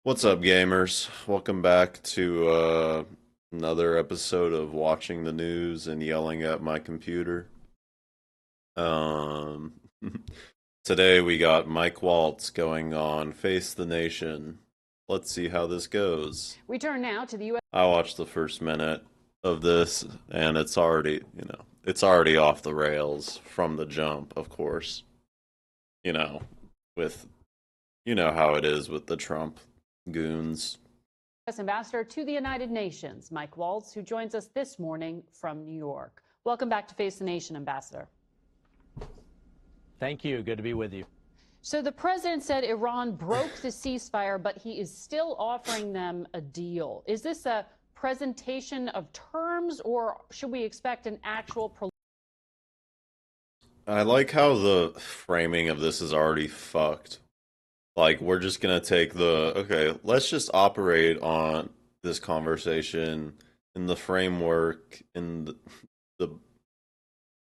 What's up, gamers? Welcome back to another episode of watching the news and yelling at my computer. Um, Today we got Mike Waltz going on Face the Nation. Let's see how this goes. We turn now to the U.S. I watched the first minute of this, and it's already off the rails from the jump, of course. You know, with how it is with the Trump goons. Ambassador to the United Nations, Mike Waltz, who joins us this morning from New York. Welcome back to Face the Nation, Ambassador. Thank you. Good to be with you. So the president said Iran broke the ceasefire, but he is still offering them a deal. Is this a presentation of terms, or should we expect an actual... I like how the framing of this is already fucked. Like, we're just gonna take okay, let's just operate on this conversation in the framework, the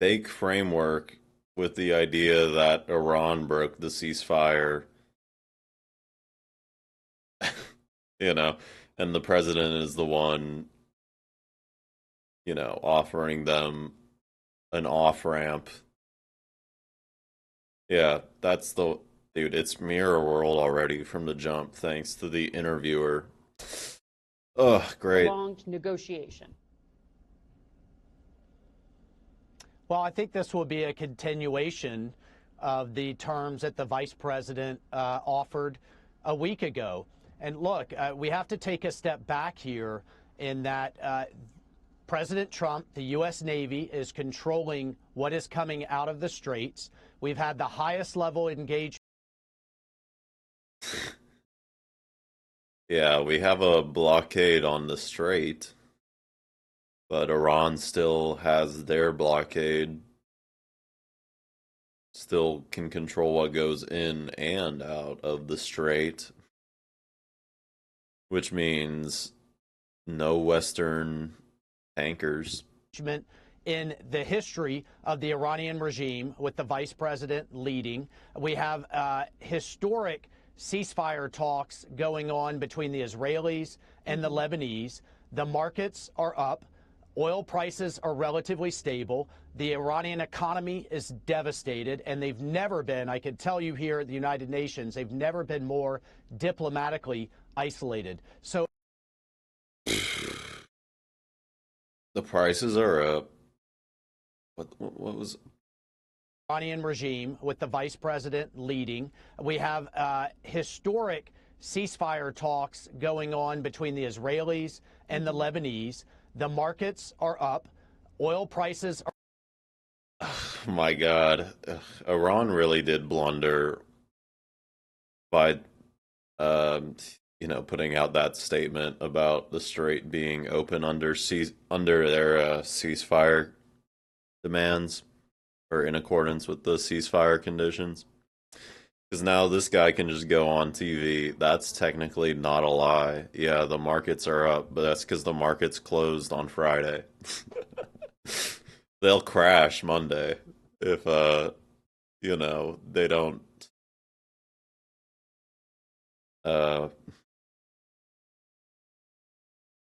fake framework with the idea that Iran broke the ceasefire, you know, and the president is the one, offering them an off ramp. Yeah, that's the dude. It's Mirror World already from the jump, thanks to the interviewer. Ugh, great. prolonged negotiation? Well, I think this will be a continuation of the terms that the vice president offered a week ago. And look, we have to take a step back here in that President Trump, the U.S. Navy, is controlling what is coming out of the straits. We've had the highest level engagement. Yeah, we have a blockade on the strait, but Iran still has their blockade, still can control what goes in and out of the strait, which means no Western tankers. In the history of the Iranian regime, with the vice president leading, we have historic ceasefire talks going on between the Israelis and the Lebanese. The markets are up. Oil prices are relatively stable. The Iranian economy is devastated, and they've never been, I can tell you here at the United Nations, they've never been more diplomatically isolated. So The prices are up. What was Iranian regime, with the vice president leading, we have historic ceasefire talks going on between the Israelis and the Lebanese. The markets are up. Oil prices are... Oh my God. Ugh, Iran really did blunder by, putting out that statement about the strait being open under their ceasefire demands, or in accordance with the ceasefire conditions. Because now this guy can just go on TV. That's technically not a lie. Yeah, the markets are up, but that's because the markets closed on Friday. They'll crash Monday if they don't uh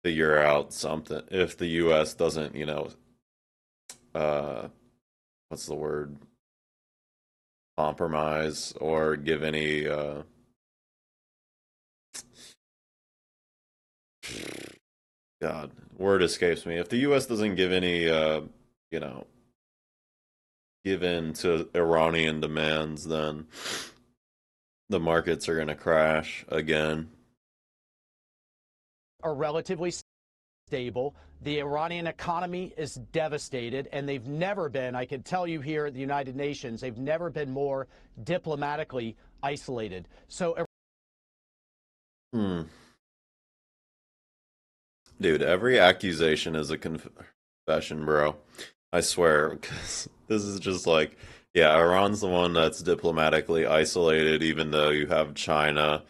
figure out something. If the US doesn't, uh what's the word? Compromise or give any God, word escapes me. If the US doesn't give any you know, give in to Iranian demands, then the markets are going to crash again. are relatively stable. The Iranian economy is devastated, and they've never been, I can tell you here at the United Nations, they've never been more diplomatically isolated. So, Dude, every accusation is a confession, bro. I swear, because this is just like, yeah, Iran's the one that's diplomatically isolated, even though you have China,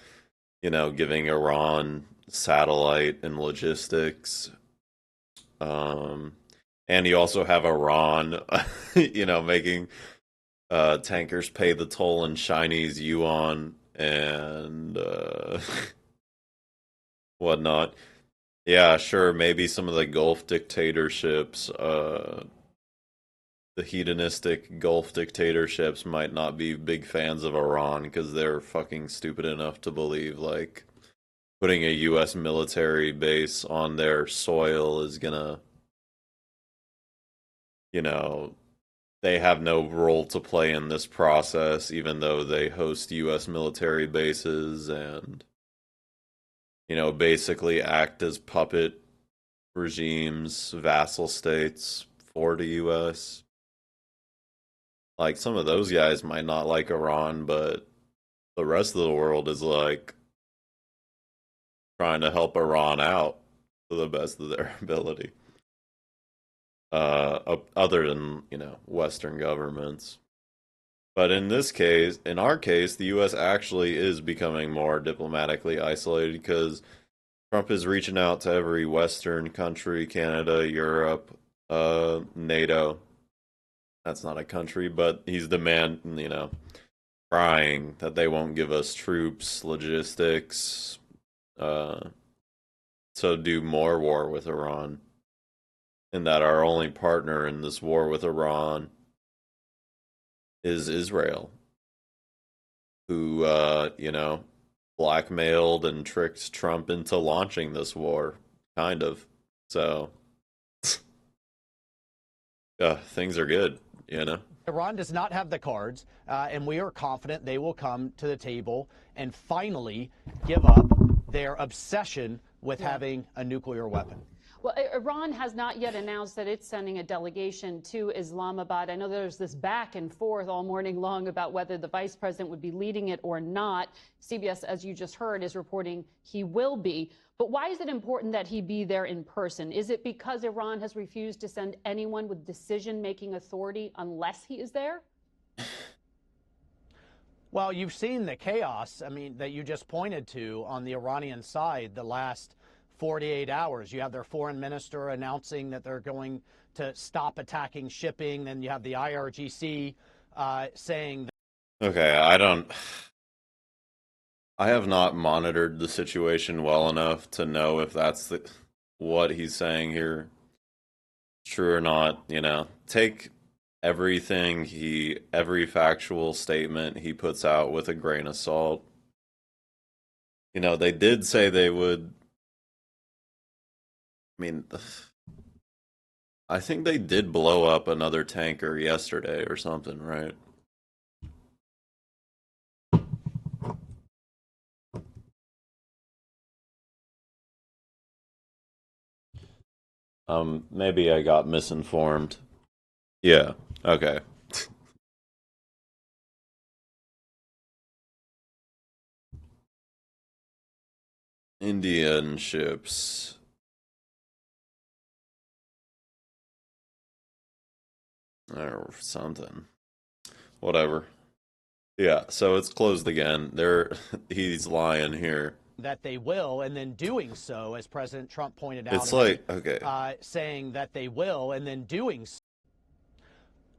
giving Iran satellite and logistics. And you also have Iran, making tankers pay the toll in Chinese yuan, and whatnot. Yeah, sure, maybe some of the Gulf dictatorships, the hedonistic Gulf dictatorships might not be big fans of Iran because they're fucking stupid enough to believe like putting a U.S. military base on their soil is gonna, you know, they have no role to play in this process, even though they host U.S. military bases and, basically act as puppet regimes, vassal states for the U.S. Like, some of those guys might not like Iran, but the rest of the world is like trying to help Iran out to the best of their ability. Other than, Western governments. But in our case, the U.S. actually is becoming more diplomatically isolated because Trump is reaching out to every Western country, Canada, Europe, NATO. That's not a country, but he's demanding, crying that they won't give us troops, logistics, so do more war with Iran. And that our only partner in this war with Iran is Israel, who, blackmailed and tricked Trump into launching this war, kind of. So, things are good, Iran does not have the cards, and we are confident they will come to the table and finally give up their obsession with having a nuclear weapon. Well, Iran has not yet announced that it's sending a delegation to Islamabad. I know there's this back and forth all morning long about whether the vice president would be leading it or not. CBS, as you just heard, is reporting he will be. But why is it important that he be there in person? Is it because Iran has refused to send anyone with decision-making authority unless he is there? Well, you've seen the chaos, that you just pointed to on the Iranian side the last 48 hours. You have their foreign minister announcing that they're going to stop attacking shipping. Then you have the IRGC saying that. Okay, I have not monitored the situation well enough to know if that's what he's saying here, true or not. Take every factual statement he puts out with a grain of salt. They did say they would. I think they did blow up another tanker yesterday or something, right? Maybe I got misinformed. Yeah, okay. Indian ships. Or something. Whatever. Yeah, so it's closed again. He's lying here. That they will, and then doing so, as President Trump pointed out. It's like, okay. Saying that they will, and then doing so.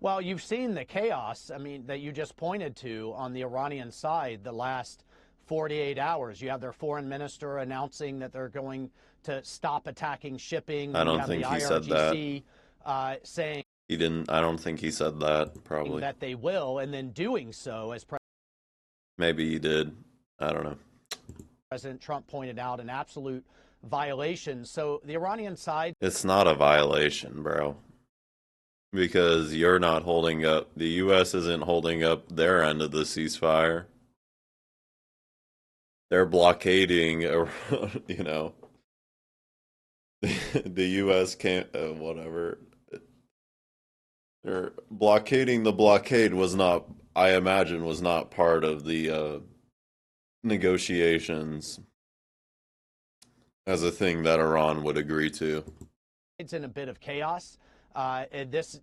Well, you've seen the chaos, that you just pointed to on the Iranian side the last 48 hours. You have their foreign minister announcing that they're going to stop attacking shipping. I don't think he said that. Saying he didn't. I don't think he said that, probably. That they will, and then doing so, as maybe he did. I don't know. President Trump pointed out, an absolute violation. So the Iranian side. It's not a violation, bro. Because you're not holding up, the U.S. isn't holding up their end of the ceasefire. They're blockading, the U.S. can't, whatever. They're blockading the blockade I imagine, was not part of the negotiations as a thing that Iran would agree to. It's in a bit of chaos. And this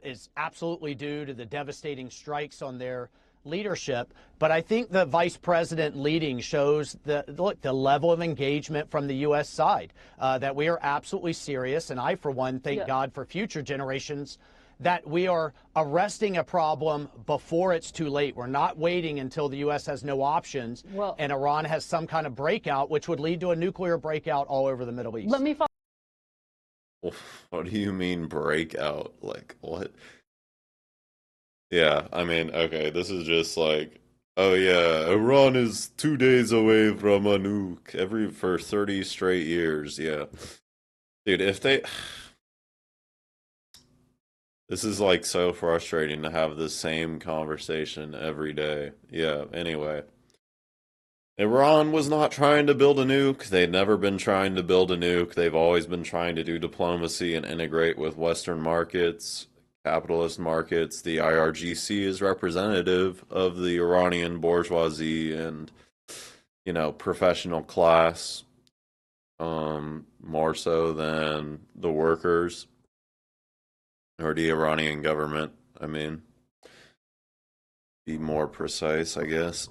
is absolutely due to the devastating strikes on their leadership. But I think the vice president leading shows the level of engagement from the U.S. side, that we are absolutely serious. And I, for one, thank God for future generations that we are arresting a problem before it's too late. We're not waiting until the U.S. has no options and Iran has some kind of breakout, which would lead to a nuclear breakout all over the Middle East. Let me follow. What do you mean breakout? Like, what? Yeah, I mean, okay, this is just like, oh yeah, Iran is 2 days away from a nuke for 30 straight years. Yeah. Dude, if they this is like so frustrating to have the same conversation every day. Yeah, anyway. Iran was not trying to build a nuke. They'd never been trying to build a nuke. They've always been trying to do diplomacy and integrate with Western markets, capitalist markets. The IRGC is representative of the Iranian bourgeoisie and, professional class, more so than the workers or the Iranian government. I mean, be more precise, I guess.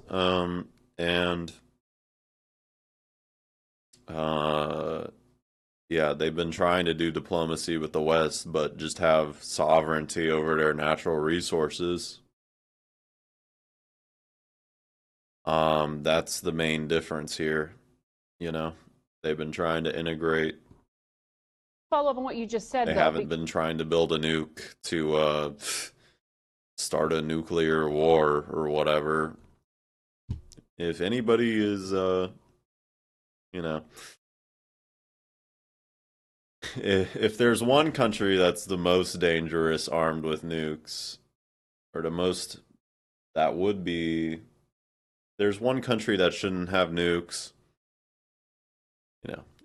And yeah, they've been trying to do diplomacy with the West, but just have sovereignty over their natural resources. That's the main difference here. They've been trying to integrate. Follow up on what you just said. They haven't been trying to build a nuke to start a nuclear war or whatever. If anybody is, if there's one country that's the most dangerous armed with nukes, or that would be, there's one country that shouldn't have nukes,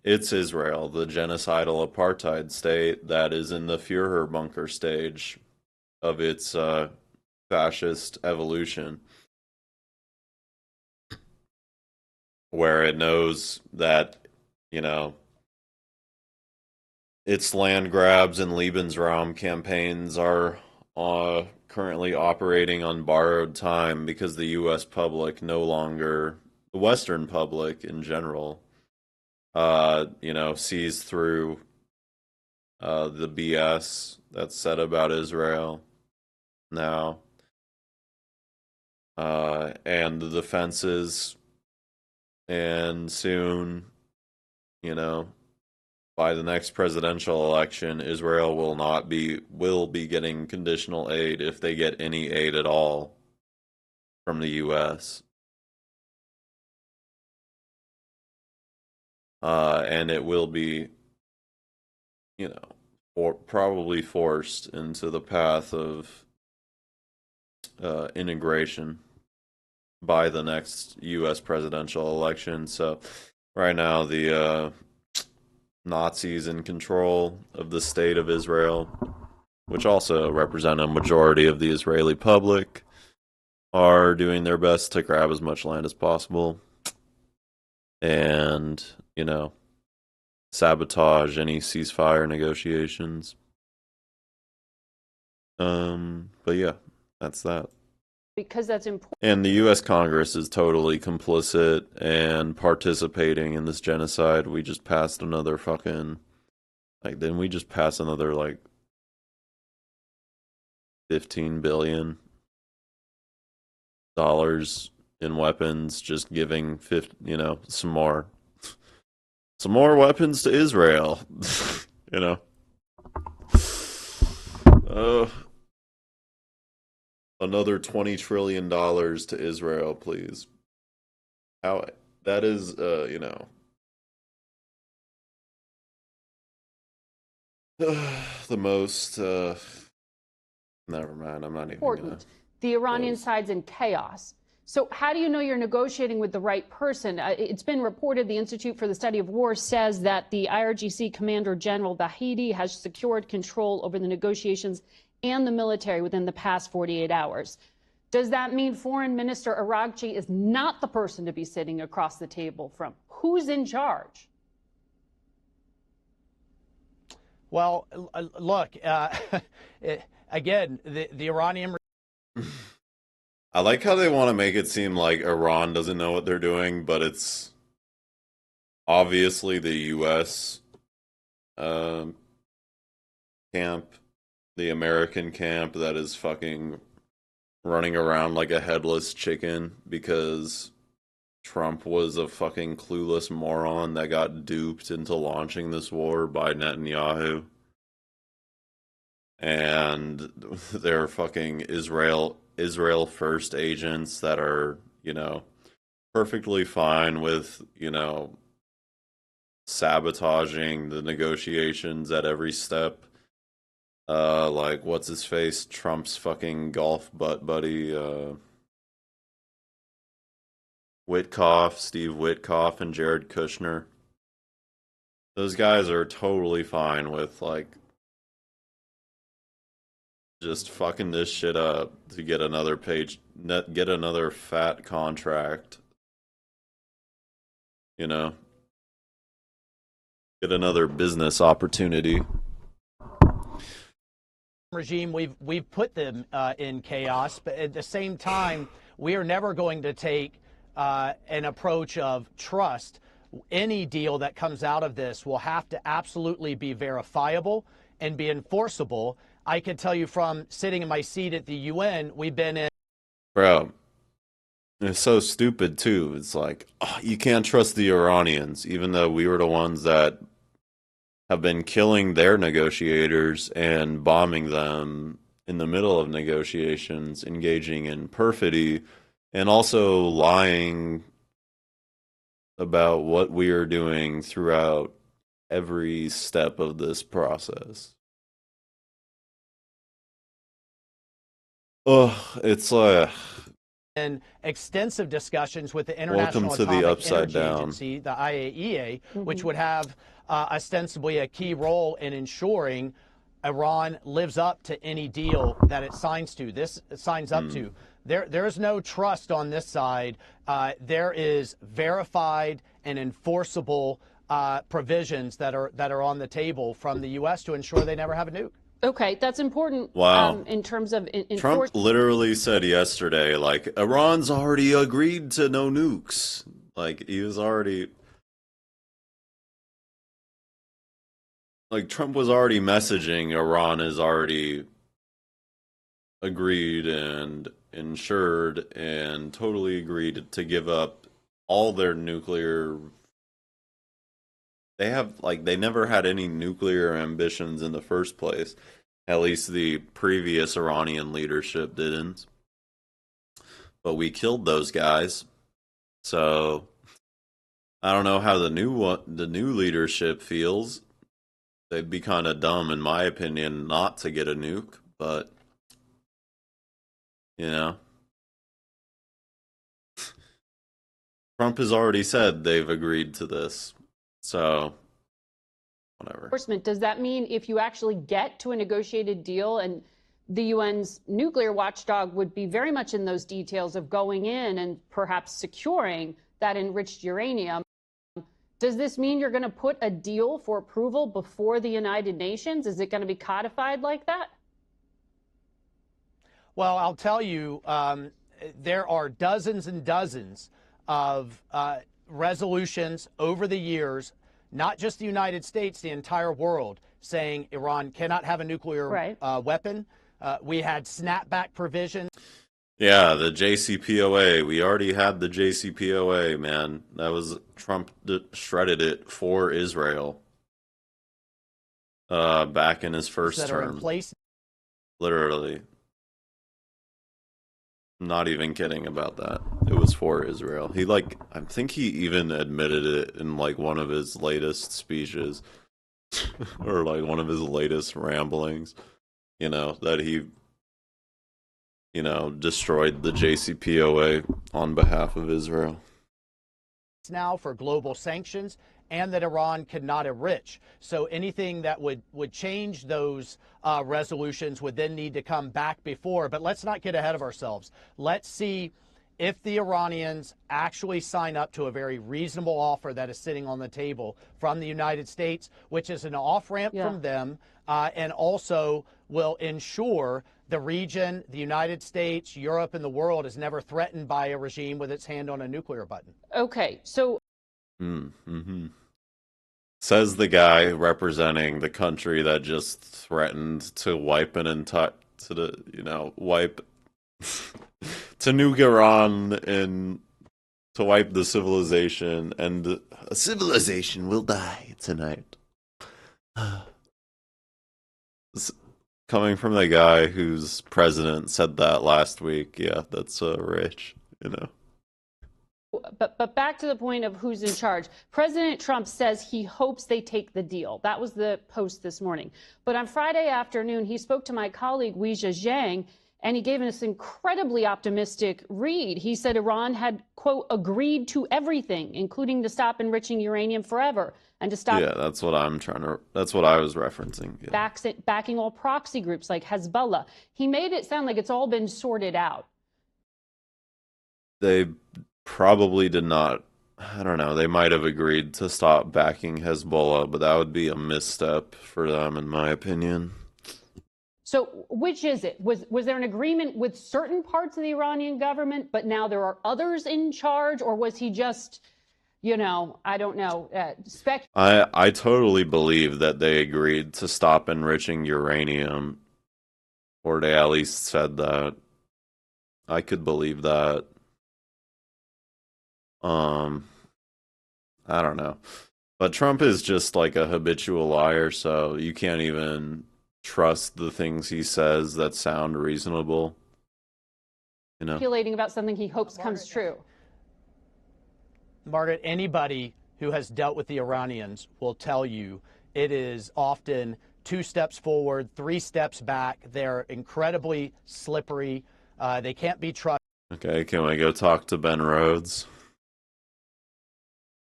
it's Israel, the genocidal apartheid state that is in the Führer bunker stage of its fascist evolution, where it knows that, its land grabs and Lebensraum campaigns are currently operating on borrowed time because the U.S. public no longer, the Western public in general, sees through the BS that's said about Israel now, and the defenses, and soon, by the next presidential election, Israel will be getting conditional aid if they get any aid at all from the U.S. And it will be, probably forced into the path of integration by the next U.S. presidential election. So right now, the Nazis in control of the state of Israel, which also represent a majority of the Israeli public, are doing their best to grab as much land as possible and, sabotage any ceasefire negotiations. But yeah, that's that. Because that's important. And the U.S. Congress is totally complicit and participating in this genocide. We just passed another didn't we just pass another $15 billion in weapons, just giving some more weapons to Israel. Another $20 trillion to Israel, please. How that is, the most. Never mind. I'm not even important. The Iranian side's in chaos. So how do you know you're negotiating with the right person? It's been reported the Institute for the Study of War says that the IRGC Commander General Vahidi has secured control over the negotiations and the military within the past 48 hours. Does that mean Foreign Minister Araghchi is not the person to be sitting across the table from? Who's in charge? Well, look, again, the Iranian. I like how they want to make it seem like Iran doesn't know what they're doing, but it's obviously the U.S. Camp the American camp that is fucking running around like a headless chicken because Trump was a fucking clueless moron that got duped into launching this war by Netanyahu. And they're fucking Israel first agents that are, perfectly fine with, sabotaging the negotiations at every step. Like what's his face? Trump's fucking golf butt buddy, Steve Witkoff, and Jared Kushner. Those guys are totally fine with like just fucking this shit up to get another get another fat contract. You know, get another business opportunity. Regime, we've put them in chaos, but at the same time, we are never going to take an approach of trust. Any deal that comes out of this will have to absolutely be verifiable and be enforceable. I can tell you from sitting in my seat at the UN, we've been in. Bro, it's so stupid too. It's like, you can't trust the Iranians, even though we were the ones that have been killing their negotiators and bombing them in the middle of negotiations, engaging in perfidy, and also lying about what we are doing throughout every step of this process. It's in extensive discussions with the welcome International to the Atomic upside Energy down. Agency, the IAEA, which would have ostensibly a key role in ensuring Iran lives up to any deal that it signs up to. There is no trust on this side. There is verified and enforceable provisions that are on the table from the U.S. to ensure they never have a nuke. Okay, that's important. Wow. In terms of Trump literally said yesterday, like, Iran's already agreed to no nukes. Like, he was already. Like, Trump was already messaging Iran is already agreed and ensured and totally agreed to give up all their nuclear. They never had any nuclear ambitions in the first place. At least the previous Iranian leadership didn't. But we killed those guys. So I don't know how the new leadership feels. They'd be kind of dumb, in my opinion, not to get a nuke. But Trump has already said they've agreed to this. So whatever. Enforcement, does that mean if you actually get to a negotiated deal, and the UN's nuclear watchdog would be very much in those details of going in and perhaps securing that enriched uranium, does this mean you're going to put a deal for approval before the United Nations? Is it going to be codified like that? Well, I'll tell you, there are dozens and dozens of resolutions over the years, not just the United States, the entire world, saying Iran cannot have a nuclear weapon. We had snapback provisions. Yeah, the JCPOA. We already had the JCPOA, man. That was Trump shredded it for Israel back in his first term. Literally. I'm not even kidding about that. It was for Israel. I think he even admitted it in like one of his latest speeches or like one of his latest ramblings, that he destroyed the JCPOA on behalf of Israel. Now for global sanctions, and that Iran could not enrich. So anything that would change those resolutions would then need to come back before. But let's not get ahead of ourselves. Let's see if the Iranians actually sign up to a very reasonable offer that is sitting on the table from the United States, which is an off-ramp from them, and also will ensure the region, the United States, Europe, and the world is never threatened by a regime with its hand on a nuclear button. Okay, so Says the guy representing the country that just threatened to wipe an entire, to the, wipe, to nuke Iran and to wipe the civilization, and a civilization will die tonight. Coming from the guy whose president said that last week, yeah, that's rich, you know. But back to the point of who's in charge. President Trump says he hopes they take the deal. That was the post this morning. But on Friday afternoon, he spoke to my colleague Weijia Zhang, and he gave us incredibly optimistic read. He said Iran had, quote, agreed to everything, including to stop enriching uranium forever and to stop. Yeah, that's what that's what I was referencing. Yeah. Backing all proxy groups like Hezbollah. He made it sound like it's all been sorted out. They probably did not. I don't know. They might have agreed to stop backing Hezbollah, but that would be a misstep for them, in my opinion. So which is it? Was there an agreement with certain parts of the Iranian government, but now there are others in charge? Or was he just, I don't know, I totally believe that they agreed to stop enriching uranium, or they at least said that. I could believe that. I don't know. But Trump is just like a habitual liar, so you can't even trust the things he says that sound reasonable. Speculating about something he hopes comes true. Margaret, anybody who has dealt with the Iranians will tell you it is often 2 steps forward, 3 steps back. They're incredibly slippery. They can't be trusted. Okay, can we go talk to Ben Rhodes?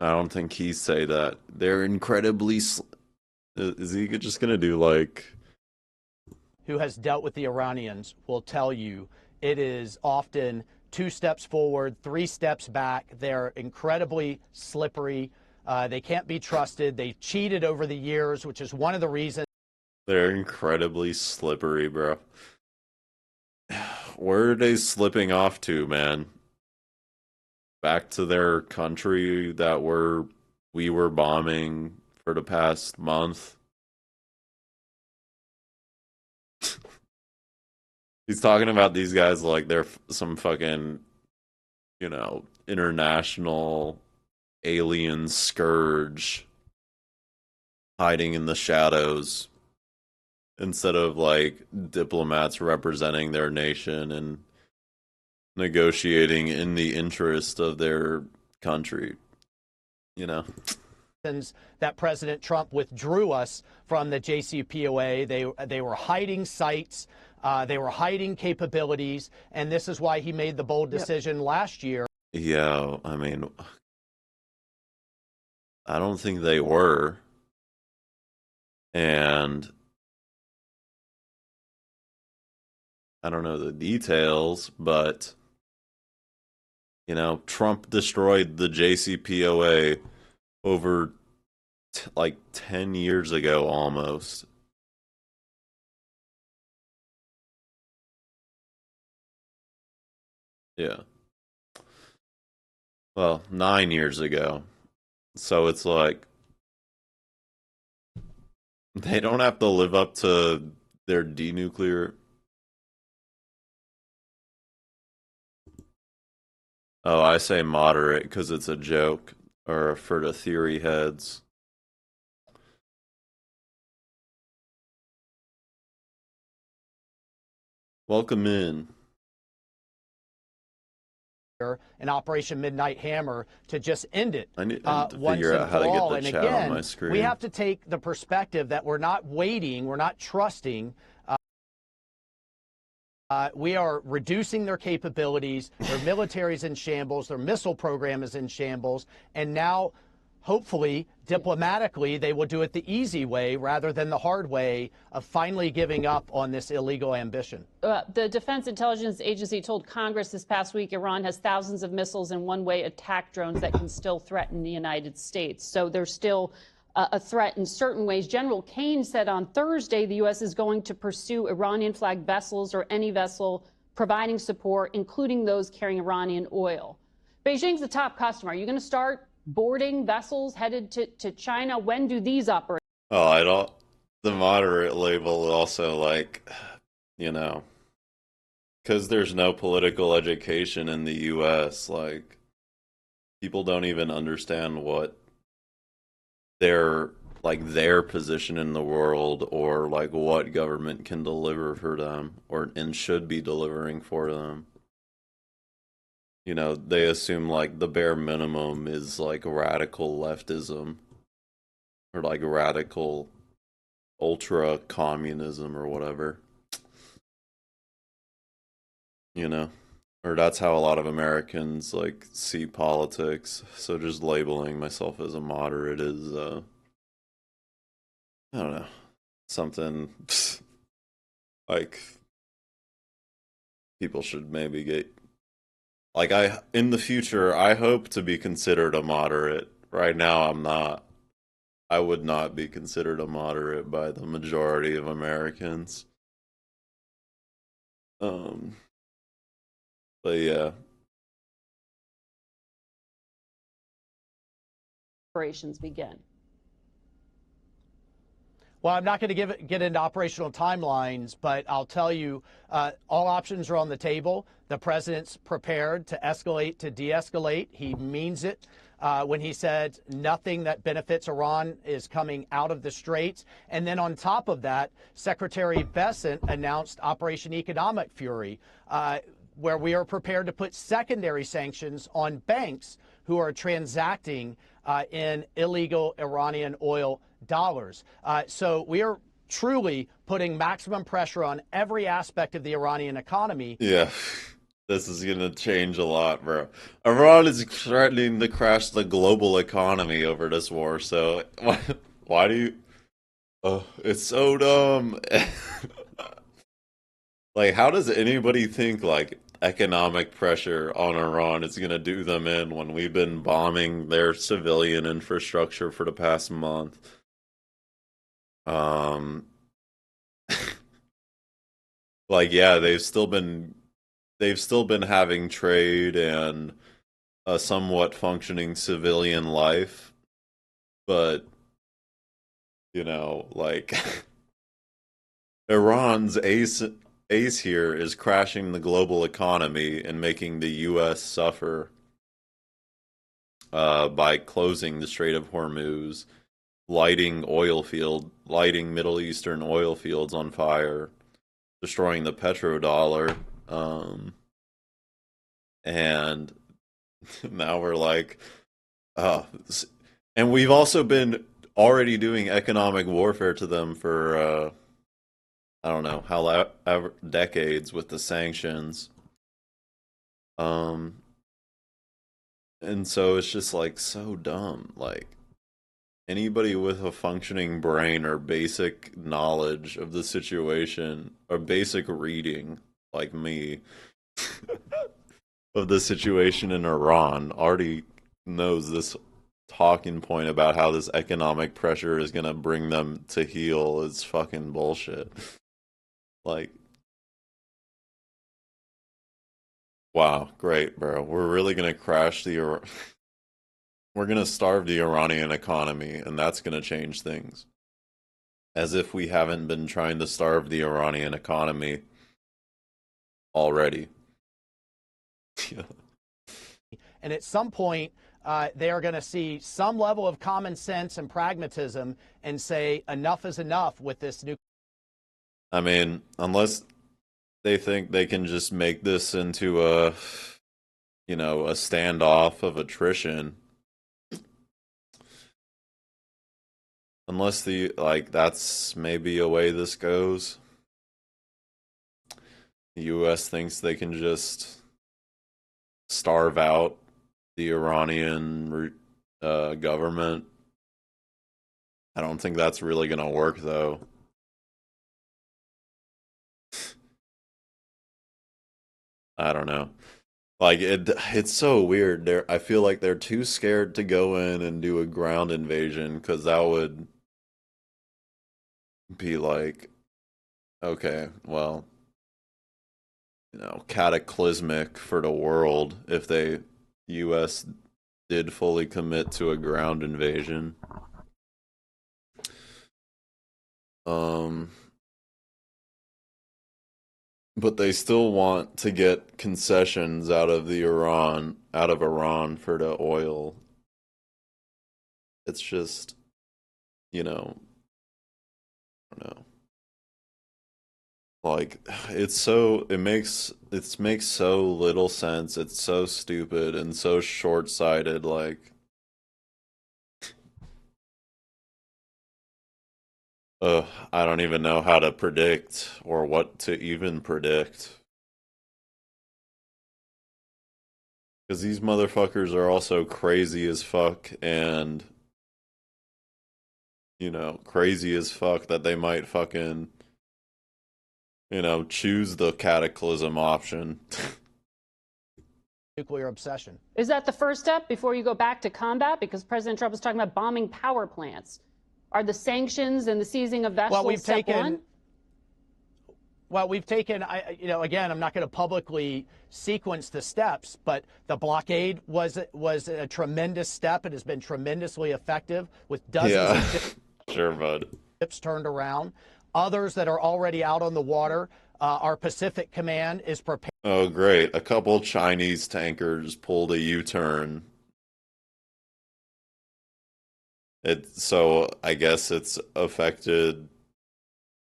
I don't think he'd say that. They're incredibly... Is he just going to do like... Who has dealt with the Iranians will tell you it is often 2 steps forward, 3 steps back. They're incredibly slippery. They can't be trusted. They cheated over the years, which is one of the reasons. They're incredibly slippery, bro. Where are they slipping off to, man? Back to their country that we were bombing for the past month. He's talking about these guys like they're some fucking, international alien scourge hiding in the shadows instead of like diplomats representing their nation and negotiating in the interest of their country, That President Trump withdrew us from the JCPOA. They were hiding sites. They were hiding capabilities. And this is why he made the bold decision last year. Yeah, I mean, I don't think they were. And I don't know the details, but Trump destroyed the JCPOA over like 10 years ago almost. Yeah. Well, 9 years ago. So it's like they don't have to live up to their denuclear. Oh, I say moderate because it's a joke, or for the theory heads. Welcome in. An Operation Midnight Hammer to just end it. I need to figure out how to get the chat on my screen. We have to take the perspective that we're not waiting, we're not trusting. We are reducing their capabilities. Their military's in shambles. Their missile program is in shambles. And now, hopefully, diplomatically, they will do it the easy way rather than the hard way of finally giving up on this illegal ambition. The Defense Intelligence Agency told Congress this past week Iran has thousands of missiles and one-way attack drones that can still threaten the United States. So there's still a threat in certain ways. General Kane said on Thursday the U.S. is going to pursue Iranian-flagged vessels or any vessel providing support, including those carrying Iranian oil. Beijing's the top customer. Are you going to start boarding vessels headed to China? When do these operate? Oh, I don't. The moderate label also, like, you know, because there's no political education in the U.S., like, people don't even understand what their their position in the world, or like what government can deliver for them, or and should be delivering for them. You know, they assume like the bare minimum is like radical leftism, or like radical ultra communism or whatever, you know? Or that's how a lot of Americans like see politics. So just labeling myself as a moderate is I don't know, something like people should maybe get, like, I in the future I hope to be considered a moderate. Right now I'm not. I would not be considered a moderate by the majority of Americans. Um but yeah. Operations begin? Well, I'm not going to get into operational timelines, but I'll tell you, all options are on the table. The president's prepared to escalate, to de-escalate. He means it when he said nothing that benefits Iran is coming out of the Straits. And then on top of that, Secretary Bessent announced Operation Economic Fury, where we are prepared to put secondary sanctions on banks who are transacting in illegal Iranian oil dollars. So we are truly putting maximum pressure on every aspect of the Iranian economy. Yeah. This is gonna change a lot, bro. Iran is threatening to crash the global economy over this war, so why do you... Oh, it's so dumb. Like, how does anybody think like economic pressure on Iran is gonna do them in when we've been bombing their civilian infrastructure for the past month? Um, like, yeah, they've still been having trade and a somewhat functioning civilian life, but you know, like Iran's ace here is crashing the global economy and making the U.S. suffer by closing the Strait of Hormuz, lighting Middle Eastern oil fields on fire, destroying the petrodollar, and now we're like, oh, and we've also been already doing economic warfare to them for I don't know how decades with the sanctions. Um, and so it's just like so dumb. Like, anybody with a functioning brain or basic knowledge of the situation or basic reading, like me, of the situation in Iran already knows this talking point about how this economic pressure is gonna bring them to heel is fucking bullshit. Like, wow, great, bro. We're really gonna crash we're gonna starve the Iranian economy, and that's gonna change things. As if we haven't been trying to starve the Iranian economy already. And at some point, they are going to see some level of common sense and pragmatism and say enough is enough with this new. I mean, unless they think they can just make this into a, you know, a standoff of attrition. Unless that's maybe a way this goes. The US thinks they can just starve out the Iranian government. I don't think that's really going to work, though. I don't know. Like, it's so weird. I feel like they're too scared to go in and do a ground invasion, because that would be like, okay, well, you know, cataclysmic for the world if the U.S. did fully commit to a ground invasion. Um, but they still want to get concessions out of Iran for the oil. It's just, you know, I don't know. Like it makes so little sense. It's so stupid and so short-sighted. Like, I don't even know how to predict or what to even predict. Because these motherfuckers are also crazy as fuck and, crazy as fuck that they might fucking, choose the cataclysm option. Nuclear obsession. Is that the first step before you go back to combat? Because President Trump was talking about bombing power plants. Are the sanctions and the seizing of vessels step one? Well, we've taken, again, I'm not going to publicly sequence the steps, but the blockade was a tremendous step. It has been tremendously effective with dozens of ships. Sure, bud. Ships turned around. Others that are already out on the water. Our Pacific Command is prepared. Oh, great. A couple Chinese tankers pulled a U-turn. So I guess it's affected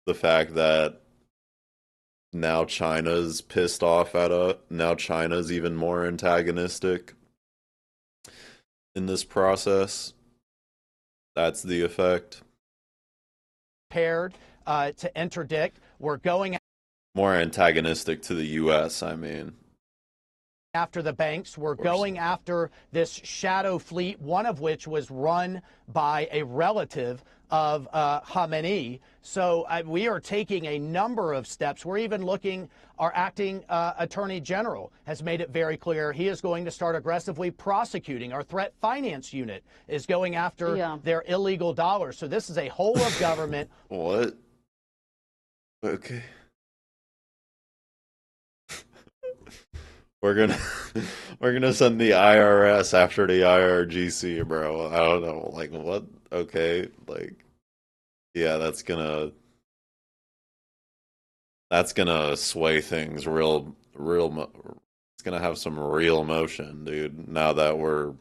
the fact that now China's pissed off now China's even more antagonistic in this process. That's the effect. Prepared to interdict. We're going more antagonistic to the U.S., I mean. After the banks. We're going after this shadow fleet, one of which was run by a relative of Khamenei. So we are taking a number of steps. We're even looking, our acting attorney general has made it very clear he is going to start aggressively prosecuting. Our threat finance unit is going after their illegal dollars. So this is a whole of government. What? Okay. We're gonna send the IRS after the IRGC, bro. I don't know, like what? Okay, like, yeah, that's gonna sway things it's gonna have some real motion, dude. Now that we're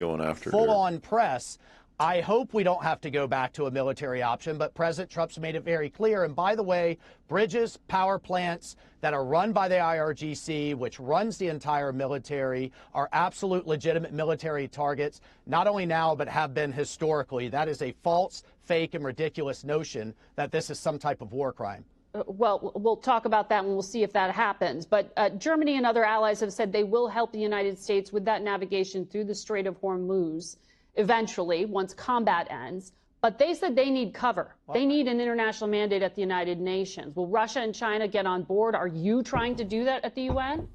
going after full-on press. I hope we don't have to go back to a military option, but President Trump's made it very clear. And by the way, bridges, power plants that are run by the IRGC, which runs the entire military, are absolute legitimate military targets, not only now, but have been historically. That is a false, fake, and ridiculous notion that this is some type of war crime. Well, we'll talk about that and we'll see if that happens. But Germany and other allies have said they will help the United States with that navigation through the Strait of Hormuz eventually, once combat ends. But they said they need cover. They need an international mandate at the United Nations. Will Russia and China get on board? Are you trying to do that at the UN?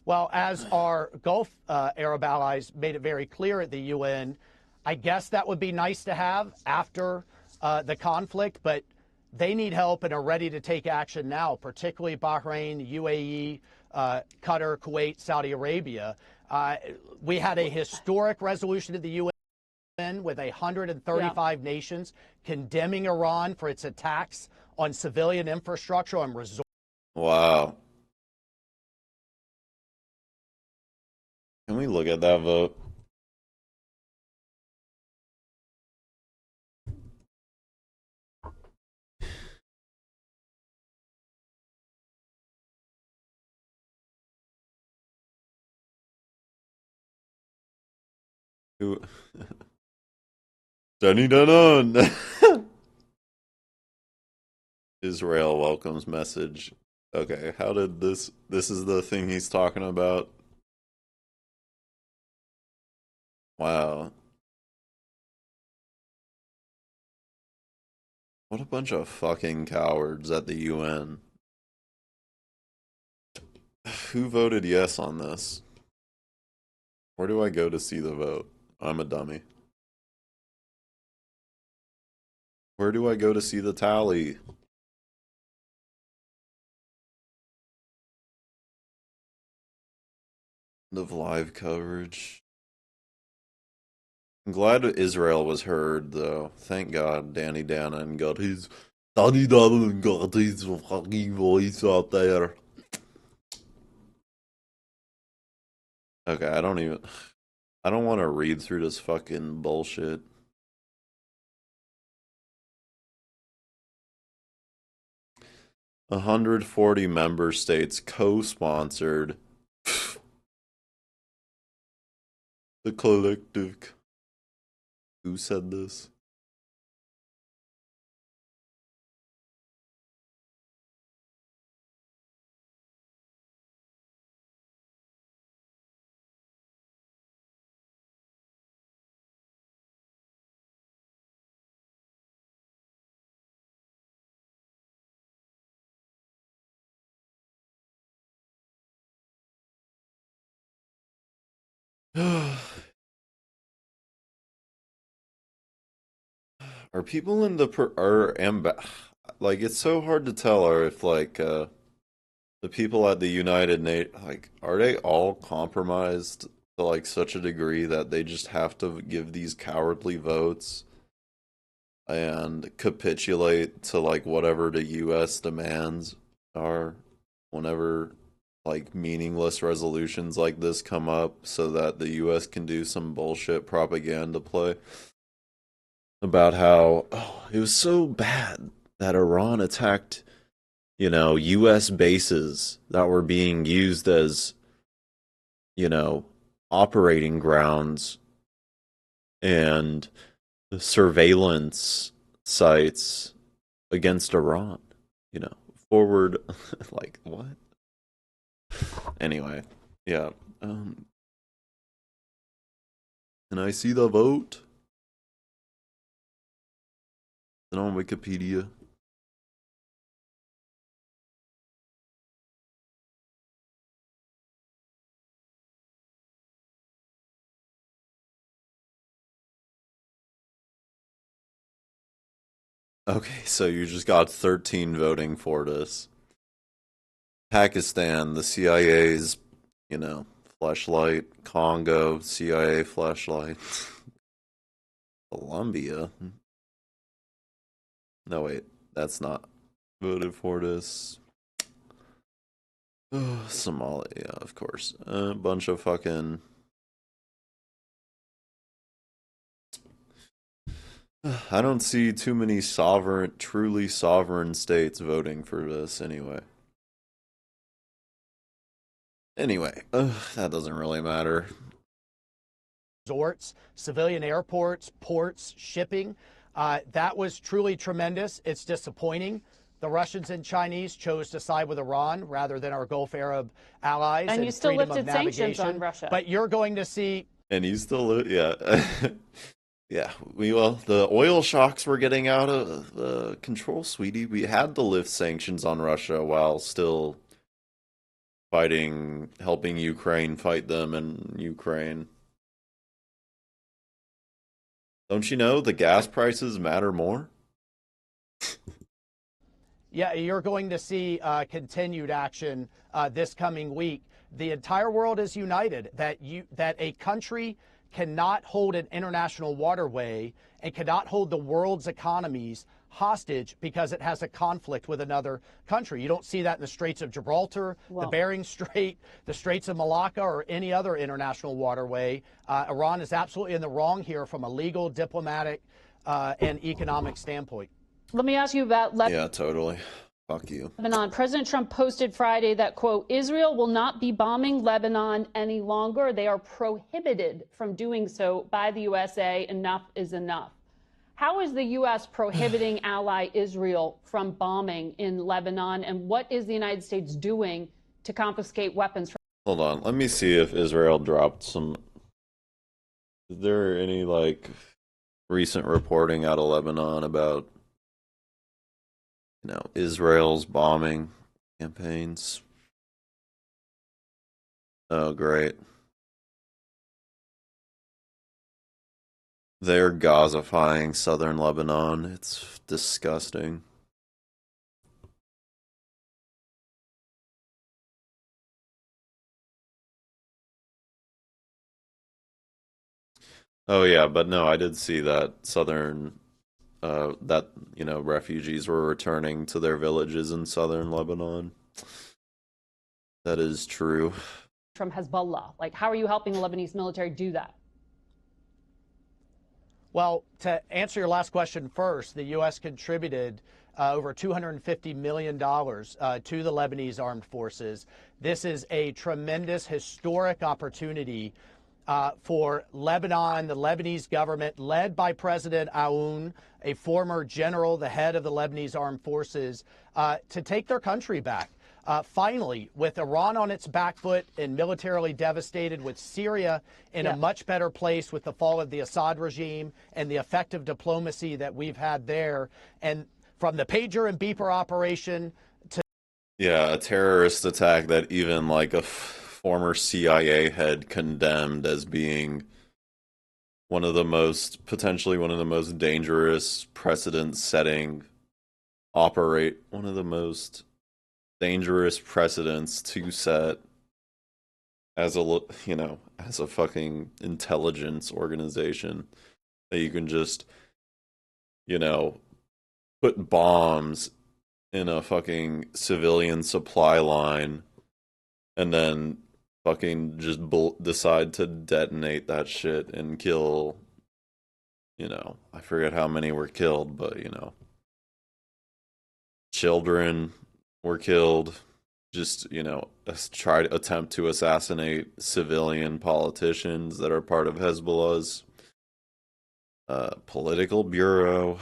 Well, as our Gulf Arab allies made it very clear at the UN, I guess that would be nice to have after the conflict, but they need help and are ready to take action now, particularly Bahrain, UAE, Qatar, Kuwait, Saudi Arabia. We had a historic resolution of the UN with 135 nations condemning Iran for its attacks on civilian infrastructure and resorts. Wow. Can we look at that vote? Who? Danny Danon. Israel welcomes message. Okay, how did this is the thing he's talking about? Wow. What a bunch of fucking cowards at the UN. Who voted yes on this? Where do I go to see the vote? I'm a dummy. Where do I go to see the tally? of live coverage. I'm glad Israel was heard, though. Thank God Danny Dannon got his fucking voice out there. Okay, I don't want to read through this fucking bullshit. 140 member states co-sponsored the collective. Who said this? Are people in the like it's so hard to tell or if like the people at the United Nations, like, are they all compromised to like such a degree that they just have to give these cowardly votes and capitulate to like whatever the US demands are whenever like meaningless resolutions like this come up so that the US can do some bullshit propaganda play about how it was so bad that Iran attacked, US bases that were being used as, you know, operating grounds and surveillance sites against Iran, forward. Like, what? Anyway, yeah. Can I see the vote? Is it on Wikipedia? Okay, so you just got 13 voting for this. Pakistan, the CIA's, flashlight. Congo, CIA flashlight. Colombia. No, wait, that's not voted for this. Somalia, of course. A bunch of fucking. I don't see too many truly sovereign states voting for this anyway. Anyway, that doesn't really matter. Resorts, civilian airports, ports, shipping. That was truly tremendous. It's disappointing. The Russians and Chinese chose to side with Iran rather than our Gulf Arab allies And you still freedom lifted of sanctions navigation. on Russia. But you're going to see. And you still, yeah. Yeah, the oil shocks were getting out of control, sweetie. We had to lift sanctions on Russia while still helping Ukraine fight them in Ukraine. Don't you know the gas prices matter more? Yeah, you're going to see continued action this coming week. The entire world is united that a country cannot hold an international waterway and cannot hold the world's economies hostage because it has a conflict with another country. You don't see that in the Straits of Gibraltar, the Bering Strait, the Straits of Malacca, or any other international waterway. Iran is absolutely in the wrong here from a legal, diplomatic, and economic standpoint. Let me ask you about Yeah, totally. Fuck you. Lebanon. President Trump posted Friday that, quote, Israel will not be bombing Lebanon any longer. They are prohibited from doing so by the USA. Enough is enough. How is the U.S. prohibiting ally Israel from bombing in Lebanon? And what is the United States doing to confiscate weapons from? Hold on. Let me see if Israel dropped some. Is there any, recent reporting out of Lebanon about Israel's bombing campaigns? Oh, great. They're Gazifying southern Lebanon. It's disgusting. Oh yeah, but no, I did see that southern that refugees were returning to their villages in southern Lebanon. That is true. From Hezbollah? Like, how are you helping the Lebanese military do that? Well, to answer your last question first, the U.S. contributed over $250 million to the Lebanese armed forces. This is a tremendous historic opportunity for Lebanon, the Lebanese government, led by President Aoun, a former general, the head of the Lebanese armed forces, to take their country back. Finally, with Iran on its back foot and militarily devastated, with Syria in a much better place with the fall of the Assad regime and the effective diplomacy that we've had there, and from the pager and beeper operation to Yeah, a terrorist attack that even like a former CIA head condemned as being potentially one of the most dangerous precedent-setting one of the most dangerous precedents to set as as a fucking intelligence organization that you can just, you know, put bombs in a fucking civilian supply line and then fucking just decide to detonate that shit and kill, I forget how many were killed, but, children were killed. Just, try to attempt to assassinate civilian politicians that are part of Hezbollah's political bureau.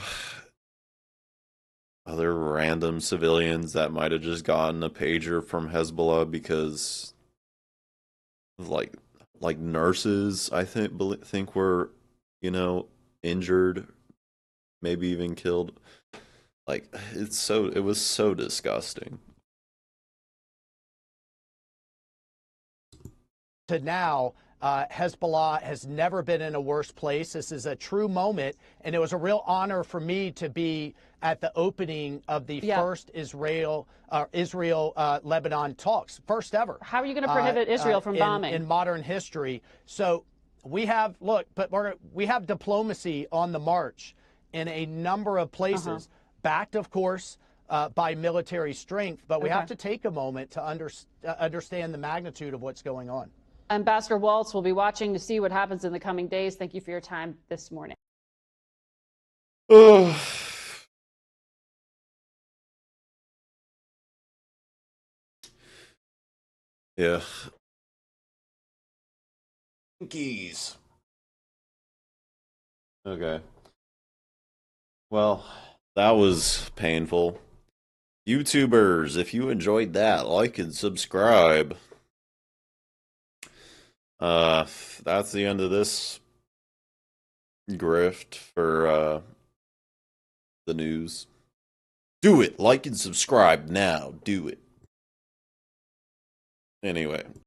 Other random civilians that might have just gotten a pager from Hezbollah because like nurses I think were, injured, maybe even killed. Like it was so disgusting. now, Hezbollah has never been in a worse place. This is a true moment, and it was a real honor for me to be at the opening of the first Israel-Lebanon talks, first ever. How are you going to prohibit Israel from bombing in modern history? So we have we have diplomacy on the march in a number of places, backed, of course, by military strength. But we have to take a moment to understand the magnitude of what's going on. Ambassador Waltz will be watching to see what happens in the coming days. Thank you for your time this morning. Yeah. Keys. Okay. Well, that was painful. YouTubers, if you enjoyed that, like and subscribe. That's the end of this grift for the news. Do it, like and subscribe now. Do it. Anyway.